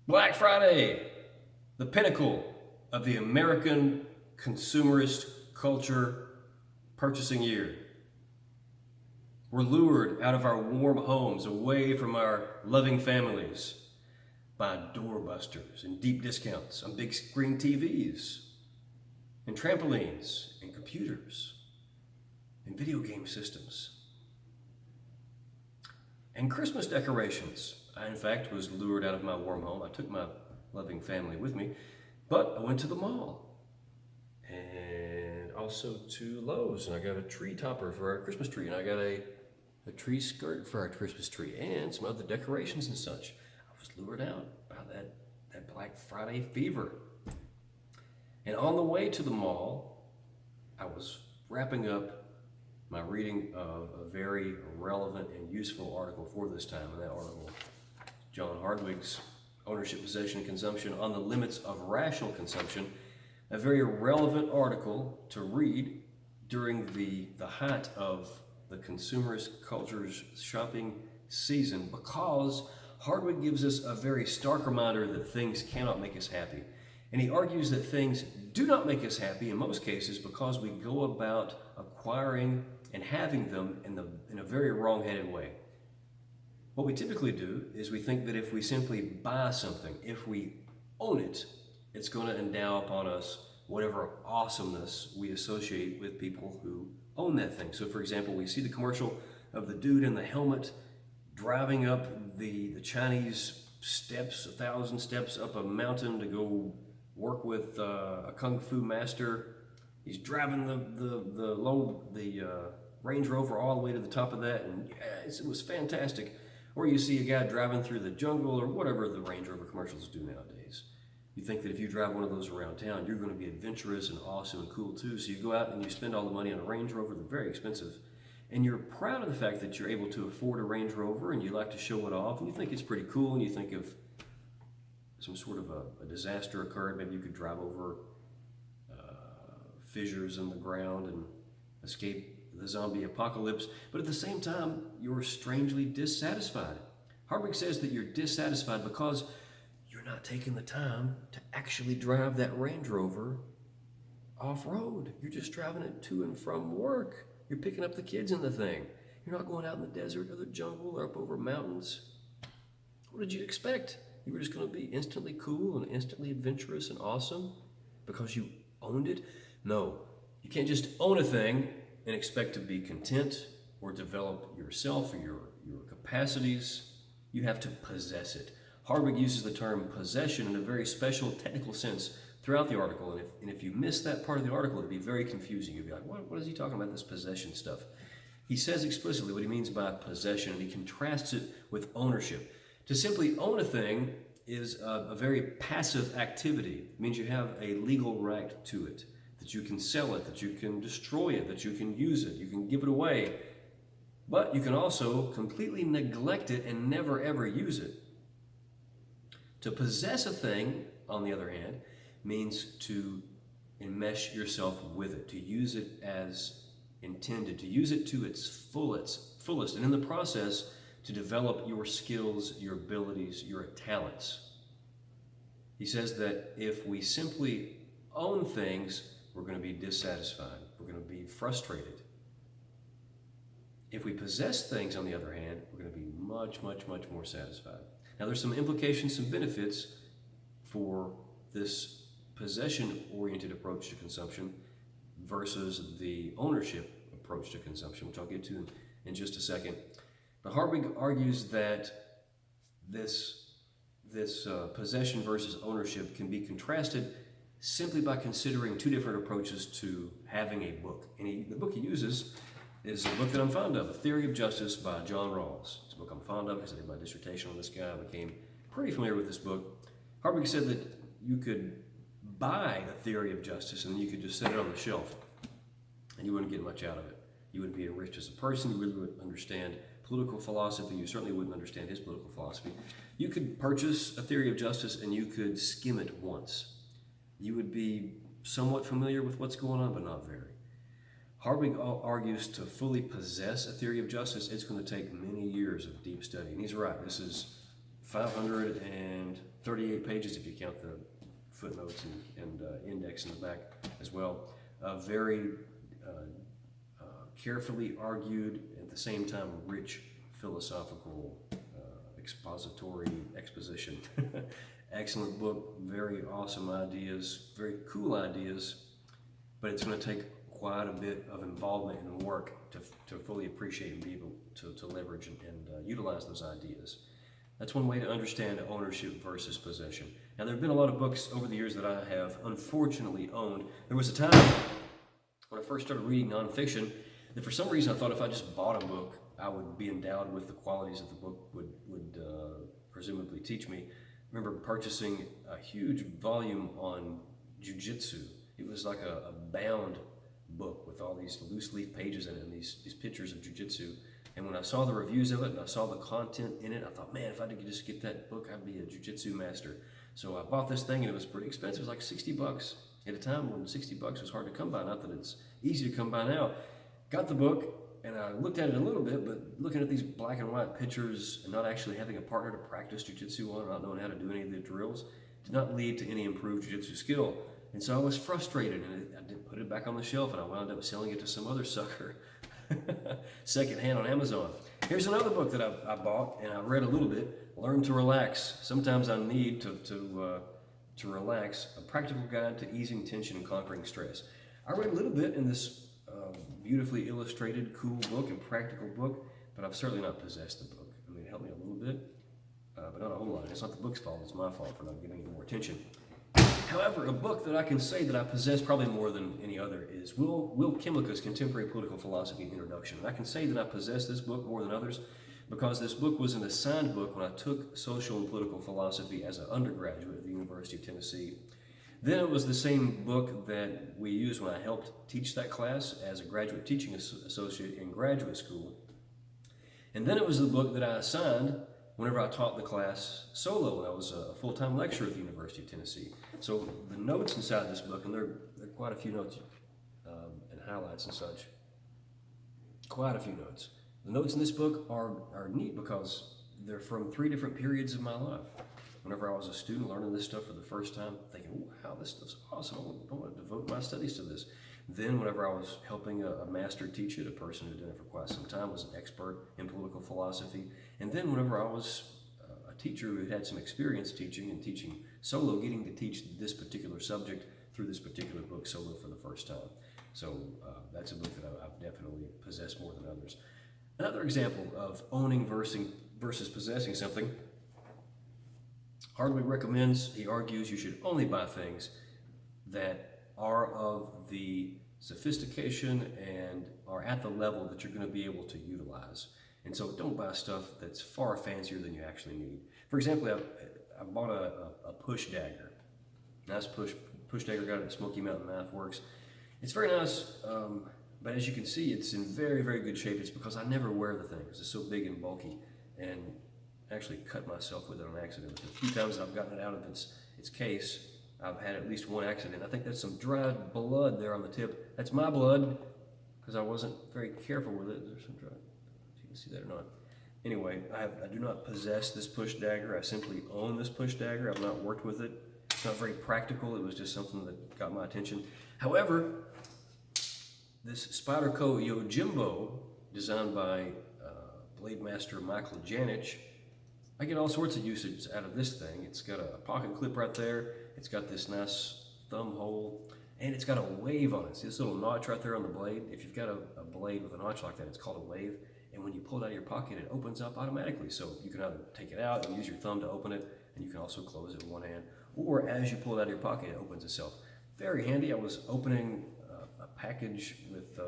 Black Friday, the pinnacle of the American consumerist culture purchasing year. We're lured out of our warm homes, away from our loving families, by doorbusters and deep discounts on big screen TVs, and trampolines, and computers, and video game systems, and Christmas decorations. I, in fact, was lured out of my warm home. I took my loving family with me, but I went to the mall and also to Lowe's, and I got a tree topper for our Christmas tree, and I got a tree skirt for our Christmas tree, and some other decorations and such. I was lured out by that Black Friday fever. And on the way to the mall, I was wrapping up my reading of a very relevant and useful article for this time, and that article, John Hardwig's Ownership, Possession, and Consumption on the Limits of Rational Consumption, a very relevant article to read during the height of the consumerist culture's shopping season, because Hardwig gives us a very stark reminder that things cannot make us happy. And he argues that things do not make us happy in most cases because we go about acquiring and having them in a very wrong-headed way. What we typically do is we think that if we simply buy something, if we own it, it's going to endow upon us whatever awesomeness we associate with people who own that thing. So for example, we see the commercial of the dude in the helmet driving up the Chinese steps, 1,000 steps up a mountain to go work with a kung fu master. He's driving the Range Rover all the way to the top of that, and it was fantastic. Or you see a guy driving through the jungle, or whatever the Range Rover commercials do nowadays. You think that if you drive one of those around town, you're going to be adventurous and awesome and cool too. So you go out and you spend all the money on a Range Rover. They're very expensive. And you're proud of the fact that you're able to afford a Range Rover, and you like to show it off, and you think it's pretty cool, and you think of some sort of a disaster occurred. Maybe you could drive over fissures in the ground and escape the zombie apocalypse. But at the same time, you're strangely dissatisfied. Hardwick says that you're dissatisfied because you're not taking the time to actually drive that Range Rover off-road. You're just driving it to and from work. You're picking up the kids in the thing. You're not going out in the desert or the jungle or up over mountains. What did you expect? You were just going to be instantly cool and instantly adventurous and awesome because you owned it? No, you can't just own a thing and expect to be content or develop yourself or your capacities. You have to possess it. Hardwig uses the term possession in a very special technical sense throughout the article, and if you miss that part of the article, it'd be very confusing. You'd be like, what is he talking about, this possession stuff? He says explicitly what he means by possession, and he contrasts it with ownership. To simply own a thing is a very passive activity. It means you have a legal right to it, that you can sell it, that you can destroy it, that you can use it, you can give it away, but you can also completely neglect it and never ever use it. To possess a thing, on the other hand, means to enmesh yourself with it, to use it as intended, to use it to its fullest, and in the process, to develop your skills, your abilities, your talents. He says that if we simply own things, we're going to be dissatisfied. We're going to be frustrated. If we possess things, on the other hand, we're going to be much, much, much more satisfied. Now, there's some implications, some benefits for this possession-oriented approach to consumption versus the ownership approach to consumption, which I'll get to in just a second. But Hardwig argues that this possession versus ownership can be contrasted simply by considering two different approaches to having a book. And the book he uses is a book that I'm fond of, A Theory of Justice by John Rawls. It's a book I'm fond of because I did my dissertation on this guy. I became pretty familiar with this book. Hardwig said that you could buy The Theory of Justice and you could just set it on the shelf and you wouldn't get much out of it. You wouldn't be enriched as a person. You really wouldn't understand political philosophy. You certainly wouldn't understand his political philosophy. You could purchase A Theory of Justice and you could skim it once. You would be somewhat familiar with what's going on, but not very. Hardwig argues to fully possess A Theory of Justice, it's going to take many years of deep study. And he's right. This is 500 and 38 pages if you count the footnotes and index in the back as well. Very carefully argued, at the same time rich philosophical expository exposition. Excellent book, very awesome ideas, very cool ideas, but it's going to take quite a bit of involvement and work to fully appreciate and be able to leverage and utilize those ideas. That's one way to understand ownership versus possession. Now, there have been a lot of books over the years that I have unfortunately owned. There was a time when I first started reading nonfiction that for some reason I thought if I just bought a book, I would be endowed with the qualities that the book would presumably teach me. I remember purchasing a huge volume on jiu-jitsu. It was like a bound book with all these loose leaf pages in it and these pictures of jiu-jitsu. And when I saw the reviews of it and I saw the content in it, I thought, man, if I could just get that book, I'd be a jiu-jitsu master. So I bought this thing and it was pretty expensive. It was like 60 bucks at a time when 60 bucks was hard to come by. Not that it's easy to come by now. Got the book and I looked at it a little bit, but looking at these black and white pictures and not actually having a partner to practice jiu-jitsu on, not knowing how to do any of the drills, did not lead to any improved jiu-jitsu skill. And so I was frustrated and I did put it back on the shelf and I wound up selling it to some other sucker secondhand on Amazon. Here's another book that I bought and I read a little bit, Learn to Relax. Sometimes I need to relax, a practical guide to easing tension and conquering stress. I read a little bit in this beautifully illustrated, cool book and practical book, but I've certainly not possessed the book. I mean, it helped me a little bit, but not a whole lot. It's not the book's fault, it's my fault for not giving it more attention. However, a book that I can say that I possess probably more than any other is Will Kimlicka's Contemporary Political Philosophy and Introduction. And I can say that I possess this book more than others because this book was an assigned book when I took social and political philosophy as an undergraduate at the University of Tennessee. Then it was the same book that we used when I helped teach that class as a graduate teaching associate in graduate school. And then it was the book that I assigned whenever I taught the class solo when I was a full-time lecturer at the University of Tennessee. So the notes inside this book, and there are quite a few notes and highlights and such, quite a few notes. The notes in this book are neat because they're from 3 different periods of my life. Whenever I was a student learning this stuff for the first time, thinking, wow, this stuff's awesome, I want to devote my studies to this. Then whenever I was helping a master teach it, a person who had done it for quite some time, was an expert in political philosophy. And then whenever I was a teacher who had some experience teaching and teaching solo, getting to teach this particular subject through this particular book solo for the first time. So that's a book that I've definitely possessed more than others. Another example of owning versus possessing something, Hardwig recommends, he argues, you should only buy things that are of the sophistication and are at the level that you're going to be able to utilize. And so don't buy stuff that's far fancier than you actually need. For example, I bought a push dagger. Nice push dagger, got it at Smoky Mountain Knife Works. It's very nice, but as you can see, it's in very, very good shape. It's because I never wear the thing because it's so big and bulky, and actually cut myself with it on accident. The few times that I've gotten it out of its case, I've had at least one accident. I think that's some dried blood there on the tip. That's my blood because I wasn't very careful with it. There's some dried, if you can see that or not. Anyway, I do not possess this push dagger. I simply own this push dagger. I've not worked with it. It's not very practical. It was just something that got my attention. However, this Spyderco Yojimbo, designed by Blade Master Michael Janich, I get all sorts of usage out of this thing. It's got a pocket clip right there. It's got this nice thumb hole, and it's got a wave on it. See this little notch right there on the blade? If you've got a blade with a notch like that, it's called a wave. And when you pull it out of your pocket, it opens up automatically. So you can either take it out and use your thumb to open it, and you can also close it with one hand. Or as you pull it out of your pocket, it opens itself. Very handy. I was opening a package with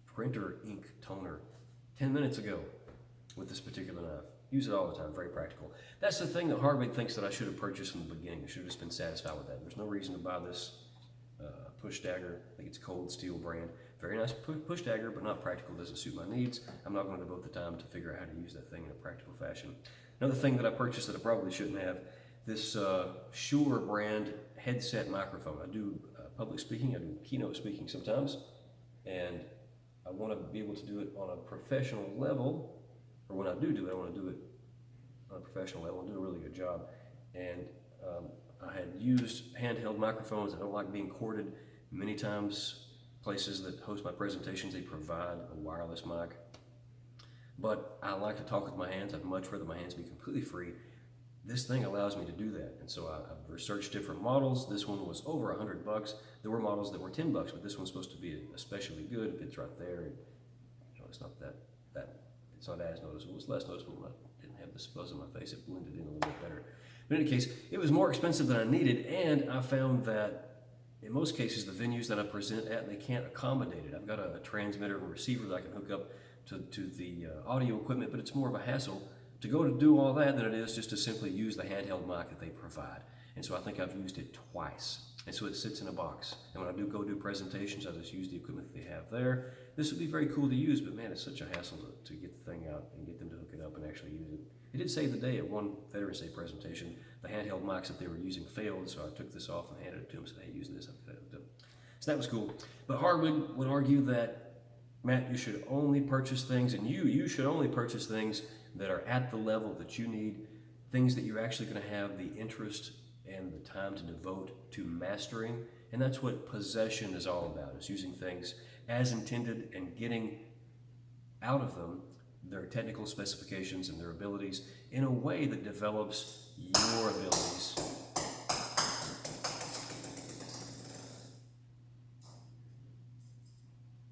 printer ink toner 10 minutes ago with this particular knife. Use it all the time, very practical. That's the thing that Hardwig thinks that I should have purchased from the beginning. I should have just been satisfied with that. There's no reason to buy this push dagger. I think it's Cold Steel brand. Very nice push dagger, but not practical, doesn't suit my needs. I'm not going to devote the time to figure out how to use that thing in a practical fashion. Another thing that I purchased that I probably shouldn't have, this Shure brand headset microphone. I do public speaking, I do keynote speaking sometimes, and I want to be able to do it on a professional level. Or when I do it, I want to do it on a professional level and do a really good job. and I had used handheld microphones. I don't like being corded. Many times, places that host my presentations, they provide a wireless mic. But I like to talk with my hands. I'd much rather my hands be completely free. This thing allows me to do that. And so I've researched different models. This one was over $100. There were models that were $10, but this one's supposed to be especially good. It fits right there. And, it's not it's not as noticeable. It's less noticeable when I didn't have this fuzz on my face. It blended in a little bit better. But in any case, it was more expensive than I needed, and I found that in most cases, the venues that I present at, they can't accommodate it. I've got a transmitter and receiver that I can hook up to the audio equipment, but it's more of a hassle to go to do all that than it is just to simply use the handheld mic that they provide. And so I think I've used it twice. And so it sits in a box. And when I do go do presentations, I just use the equipment that they have there. This would be very cool to use, but man, it's such a hassle to get the thing out and get them to hook it up and actually use it. It did save the day at one Veterans Day presentation. The handheld mics that they were using failed, so I took this off and handed it to them and said, hey, use this. So that was cool. But Hardwig would argue that, Matt, you should only purchase things, and you should only purchase things that are at the level that you need, things that you're actually going to have the interest and the time to devote to mastering. And that's what possession is all about, is using things as intended and getting out of them their technical specifications and their abilities in a way that develops your abilities.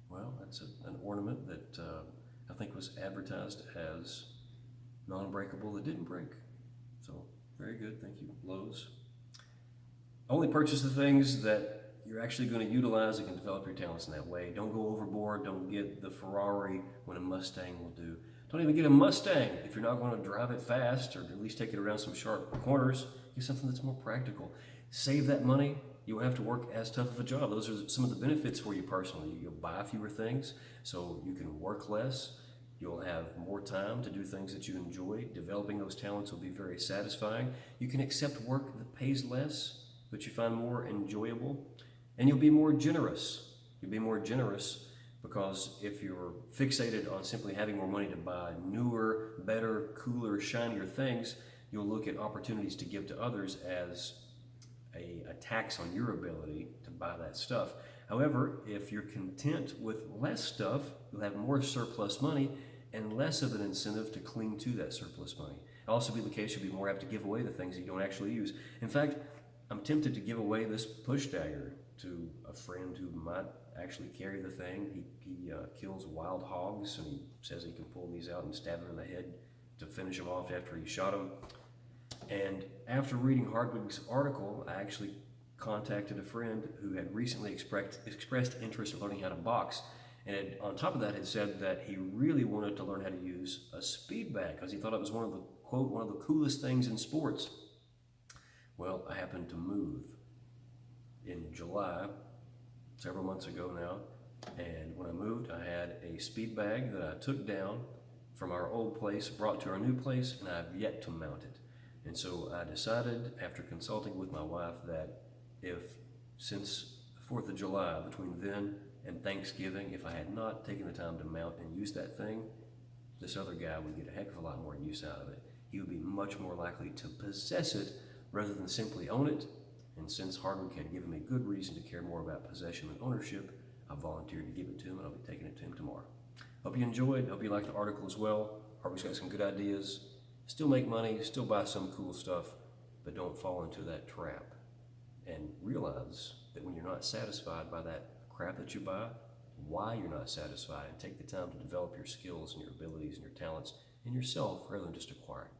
Well, that's an ornament that I think was advertised as non-breakable. It didn't break. So, very good. Thank you, Lowe's. Only purchase the things that you're actually going to utilize and can develop your talents in that way. Don't go overboard. Don't get the Ferrari when a Mustang will do. Don't even get a Mustang if you're not going to drive it fast, or at least take it around some sharp corners. Get something that's more practical. Save that money. You won't have to work as tough of a job. Those are some of the benefits for you personally. You'll buy fewer things, so you can work less. You'll have more time to do things that you enjoy. Developing those talents will be very satisfying. You can accept work that pays less, but you find more enjoyable. And you'll be more generous. You'll be more generous because if you're fixated on simply having more money to buy newer, better, cooler, shinier things, you'll look at opportunities to give to others as a tax on your ability to buy that stuff. However, if you're content with less stuff, you'll have more surplus money and less of an incentive to cling to that surplus money. It'll also be the case you'll be more apt to give away the things that you don't actually use. In fact, I'm tempted to give away this push dagger to a friend who might actually carry the thing. He kills wild hogs, and he says he can pull these out and stab them in the head to finish them off after he shot them. And after reading Hardwig's article, I actually contacted a friend who had recently expressed interest in learning how to box, and on top of that had said that he really wanted to learn how to use a speed bag because he thought it was one of the coolest things in sports. Well, I happened to move in July, several months ago now, and when I moved, I had a speed bag that I took down from our old place, brought to our new place, and I've yet to mount it. And so I decided, after consulting with my wife, that since the 4th of July, between then and Thanksgiving, if I had not taken the time to mount and use that thing, this other guy would get a heck of a lot more use out of it. He would be much more likely to possess it rather than simply own it. And since Hardwig had given me good reason to care more about possession than ownership, I volunteered to give it to him, and I'll be taking it to him tomorrow. Hope you enjoyed. Hope you liked the article as well. Hardwig's got some good ideas. Still make money, still buy some cool stuff, but don't fall into that trap. And realize that when you're not satisfied by that crap that you buy, why you're not satisfied, and take the time to develop your skills and your abilities and your talents in yourself rather than just acquiring